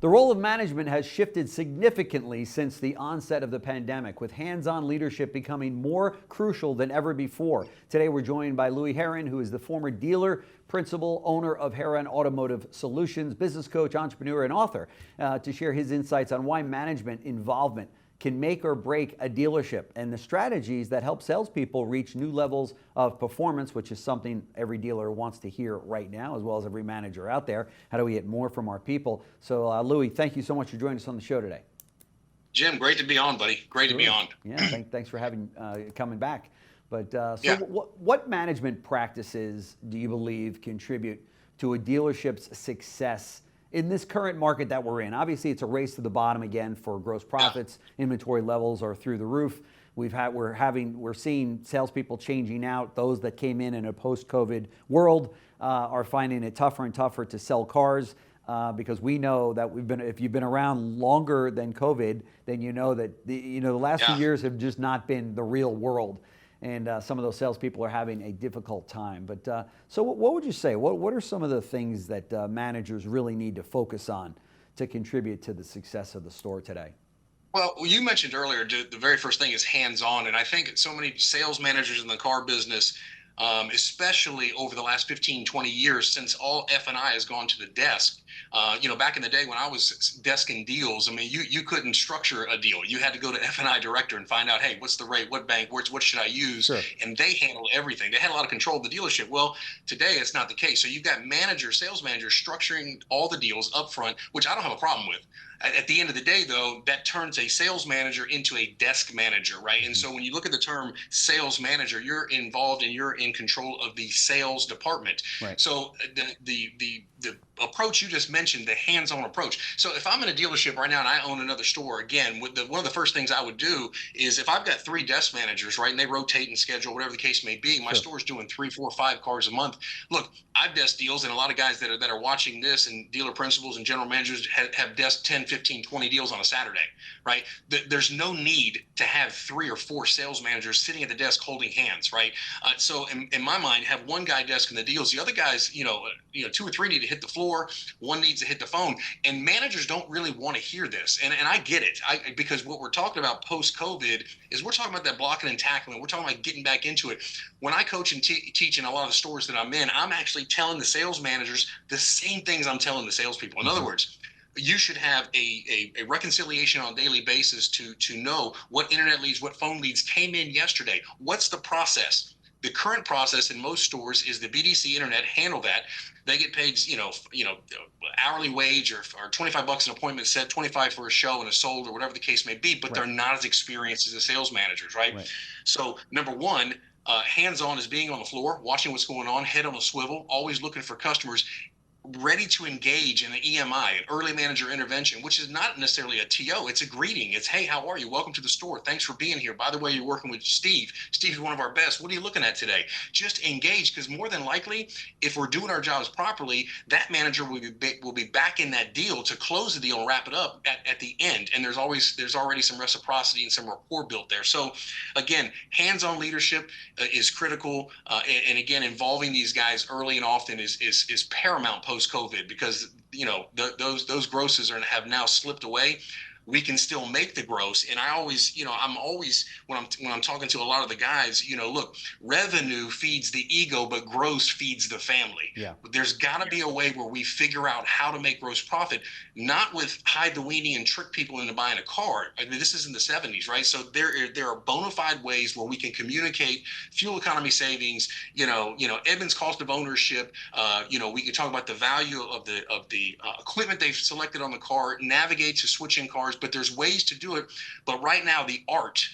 The role of management has shifted significantly since the onset of the pandemic, with hands-on leadership becoming more crucial than ever before. Today, we're joined by Louie Herron, who is the former dealer, principal, owner of Herron Automotive Solutions, business coach, entrepreneur, and author, to share his insights on why management involvement can make or break a dealership and the strategies that help salespeople reach new levels of performance, which is something every dealer wants to hear right now, as well as every manager out there. How do we get more from our people? So, Louie, thank you so much for joining us on the show today. Jim, great to be on, buddy. Great to be on. Yeah, thanks for coming back. But yeah. What management practices do you believe contribute to a dealership's success in this current market that we're in? Obviously, it's a race to the bottom again for gross profits. Yeah. Inventory levels are through the roof. We're seeing salespeople changing out. Those that came in a post-COVID world are finding it tougher and tougher to sell cars because we know that if you've been around longer than COVID, then you know that the last few years have just not been the real world. And some of those salespeople are having a difficult time. But so what would you say? What are some of the things that managers really need to focus on to contribute to the success of the store today? Well, you mentioned earlier, the very first thing is hands-on. And I think so many sales managers in the car business, especially over the last 15, 20 years, since all F&I has gone to the desk. Back in the day when I was desking deals, I mean, you couldn't structure a deal. You had to go to F&I director and find out, hey, what's the rate, what bank, what should I use? Sure. And they handled everything. They had a lot of control of the dealership. Well, today it's not the case. So you've got sales managers structuring all the deals up front, which I don't have a problem with. At the end of the day, though, that turns a sales manager into a desk manager, right? Mm-hmm. And so when you look at the term sales manager, you're involved and you're in control of the sales department. Right. So the approach you just mentioned, the hands-on approach. So if I'm in a dealership right now and I own another store, again, one of the first things I would do is if I've got 3 desk managers, right, and they rotate and schedule, whatever the case may be, my store's doing 3, 4, 5 cars a month. Look, I've desk deals, and a lot of guys that are watching this and dealer principals and general managers have desk 10, 15, 20 deals on a Saturday, right? There's no need to have 3 or 4 sales managers sitting at the desk holding hands, right? So in my mind, have one guy desking the deals. The other guys, 2 or 3 need to hit the floor. One needs to hit the phone, and managers don't really want to hear this. And I get it, because what we're talking about post-COVID is we're talking about that blocking and tackling. We're talking about getting back into it. When I coach and teach in a lot of the stores that I'm in, I'm actually telling the sales managers the same things I'm telling the salespeople. In other words, you should have a reconciliation on a daily basis to know what internet leads, what phone leads came in yesterday. What's the process? The current process in most stores is the BDC internet handle that. They get paid, hourly wage or $25 an appointment set, 25 for a show and a sold or whatever the case may be, but they're not as experienced as the sales managers, right? So number one, hands-on is being on the floor, watching what's going on, head on a swivel, always looking for customers, ready to engage in an EMI, an early manager intervention, which is not necessarily a TO. It's a greeting. It's, hey, how are you? Welcome to the store. Thanks for being here. By the way, you're working with Steve. Steve's one of our best. What are you looking at today? Just engage, because more than likely, if we're doing our jobs properly, that manager will be back in that deal to close the deal and wrap it up at the end. And there's already some reciprocity and some rapport built there. So again, hands-on leadership is critical. And again, involving these guys early and often is paramount post-COVID, because those grosses have now slipped away. We can still make the gross. And I always, I'm always, when I'm talking to a lot of the guys, look, revenue feeds the ego, but gross feeds the family. Yeah. There's got to be a way where we figure out how to make gross profit, not with hide the weenie and trick people into buying a car. I mean, this is in the 70s, right? So there are bona fide ways where we can communicate fuel economy savings, Edmunds cost of ownership. We can talk about the value of the equipment they've selected on the car, navigate to switching cars. But there's ways to do it. But right now, the art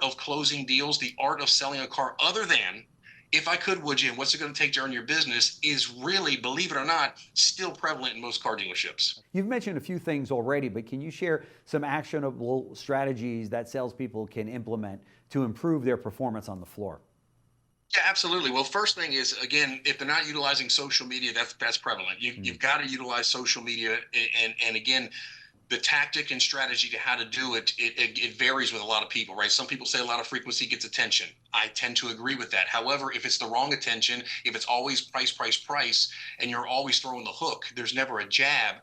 of closing deals, the art of selling a car, other than if I could, would you, and what's it going to take to earn your business, is really, believe it or not, still prevalent in most car dealerships. You've mentioned a few things already, but can you share some actionable strategies that salespeople can implement to improve their performance on the floor? Yeah, absolutely. Well, first thing is, again, if they're not utilizing social media, that's prevalent. You've got to utilize social media, and again, the tactic and strategy to how to do it, it varies with a lot of people, right? Some people say a lot of frequency gets attention. I tend to agree with that. However, if it's the wrong attention, if it's always price, price, price, and you're always throwing the hook, there's never a jab,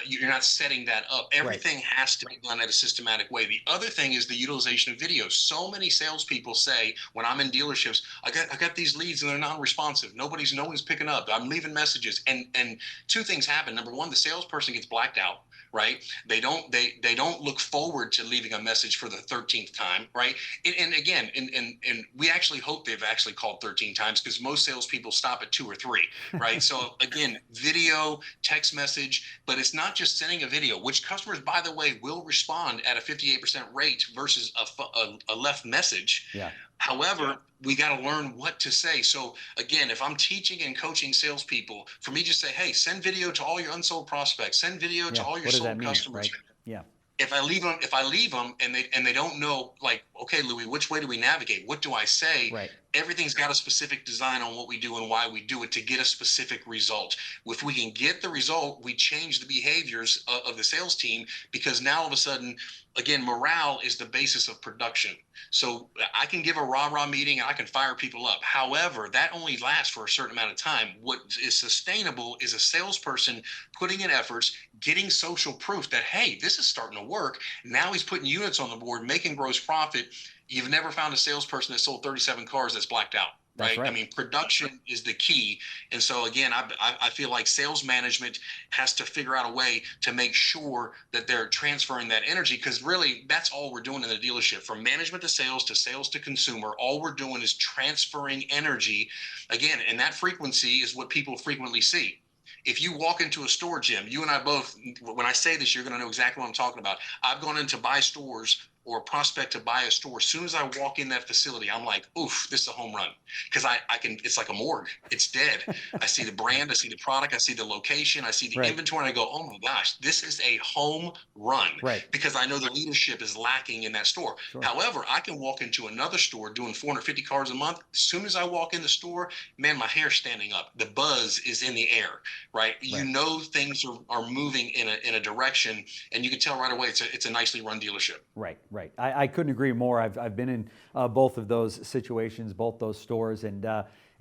you're not setting that up. Right. Everything has to be done at a systematic way. The other thing is the utilization of video. So many salespeople say, when I'm in dealerships, I got these leads and they're non-responsive. No one's picking up. I'm leaving messages. And two things happen. Number one, the salesperson gets blacked out. Right? They don't look forward to leaving a message for the 13th time, right? And again, and we actually hope they've actually called 13 times, because most salespeople stop at 2 or 3, right? So again, video, text message, but it's not just sending a video, which customers, by the way, will respond at a 58% rate versus a left message. Yeah. However, we got to learn what to say. So again, if I'm teaching and coaching salespeople, for me, just say, hey, send video to all your unsold prospects, send video to all your sold customers. Right? Yeah. If I leave them and they don't know, like, okay, Louie, which way do we navigate? What do I say? Right. Everything's got a specific design on what we do and why we do it to get a specific result. If we can get the result, we change the behaviors of the sales team, because now all of a sudden, again, morale is the basis of production. So I can give a rah-rah meeting and I can fire people up. However, that only lasts for a certain amount of time. What is sustainable is a salesperson putting in efforts, getting social proof that, hey, this is starting to work. Now he's putting units on the board, making gross profit. You've never found a salesperson that sold 37 cars that's blacked out. Right? I mean, production is the key. And so again, I feel like sales management has to figure out a way to make sure that they're transferring that energy, because really that's all we're doing in the dealership. From management to sales to consumer, all we're doing is transferring energy again. And that frequency is what people frequently see. If you walk into a store, Jim, you and I both, when I say this, you're going to know exactly what I'm talking about. I've gone in to buy stores, or a prospect to buy a store. As soon as I walk in that facility, I'm like, oof, this is a home run. Because I can, it's like a morgue. It's dead. I see the brand, I see the product, I see the location, I see the inventory, and I go, oh my gosh, this is a home run. Right. Because I know the leadership is lacking in that store. Sure. However, I can walk into another store doing 450 cars a month. As soon as I walk in the store, man, my hair's standing up. The buzz is in the air, right? You know things are moving in a direction, and you can tell right away it's a nicely run dealership. Right. I couldn't agree more. I've been in both of those situations, both those stores, and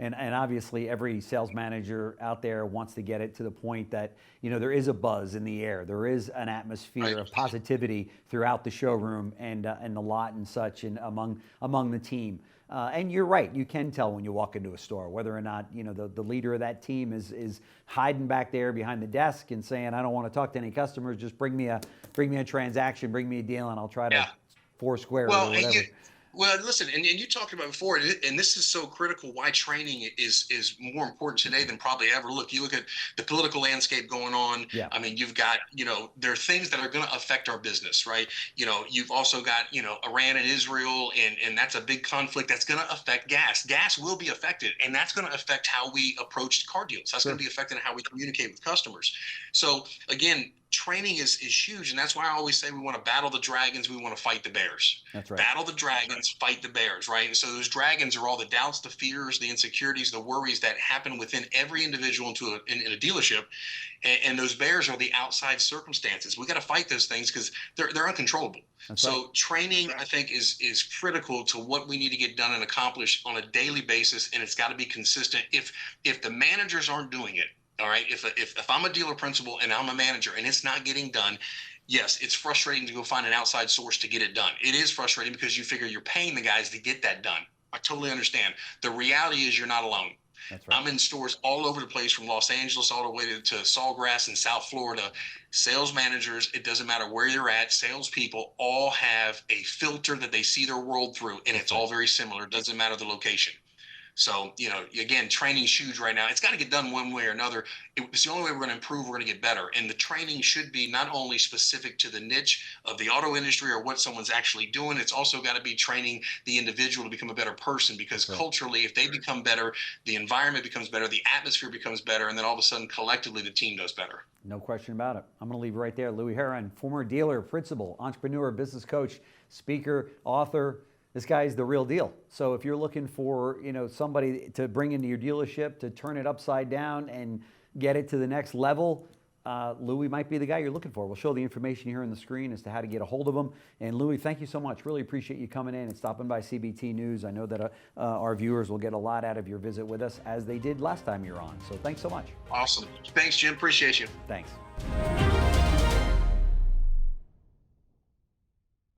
obviously every sales manager out there wants to get it to the point that, you know, there is a buzz in the air, there is an atmosphere of positivity throughout the showroom and the lot and such, and among the team. And you're right, you can tell when you walk into a store whether or not, you know, the leader of that team is hiding back there behind the desk and saying, I don't want to talk to any customers, just bring me a transaction, bring me a deal, and I'll try to Foursquare or whatever. Well, listen, and you talked about before, and this is so critical, why training is more important today than probably ever. You look at the political landscape going on. Yeah. I mean, you've got, you know, there are things that are going to affect our business, right? You know, you've also got, you know, Iran and Israel, and that's a big conflict that's going to affect gas. Gas will be affected, and that's going to affect how we approach car deals. That's going to be affecting how we communicate with customers. So again, training is huge, and that's why I always say we want to battle the dragons, we want to fight the bears. That's right. Battle the dragons, fight the bears, right? And so those dragons are all the doubts, the fears, the insecurities, the worries that happen within every individual in a dealership, and those bears are the outside circumstances. We got to fight those things because they're uncontrollable. So training, I think, is critical to what we need to get done and accomplish on a daily basis, and it's got to be consistent. If the managers aren't doing it, all right, if I'm a dealer principal and I'm a manager and it's not getting done, yes, it's frustrating to go find an outside source to get it done. It is frustrating because you figure you're paying the guys to get that done. I totally understand. The reality is you're not alone. That's right. I'm in stores all over the place, from Los Angeles all the way to Sawgrass in South Florida. Sales managers, it doesn't matter where you're at, salespeople all have a filter that they see their world through, and it's all very similar. It doesn't matter the location. So, you know, again, training's huge right now. It's got to get done one way or another. It's the only way we're going to improve. We're going to get better. And the training should be not only specific to the niche of the auto industry or what someone's actually doing. It's also got to be training the individual to become a better person, because culturally, if they become better, the environment becomes better, the atmosphere becomes better, and then all of a sudden, collectively, the team does better. No question about it. I'm going to leave it right there. Louie Herron, former dealer, principal, entrepreneur, business coach, speaker, author. This guy is the real deal. So if you're looking for, you know, somebody to bring into your dealership to turn it upside down and get it to the next level, Louie might be the guy you're looking for. We'll show the information here on the screen as to how to get a hold of him. And Louie, thank you so much. Really appreciate you coming in and stopping by CBT News. I know that our viewers will get a lot out of your visit with us, as they did last time you were on. So thanks so much. Awesome. Thanks, Jim. Appreciate you. Thanks.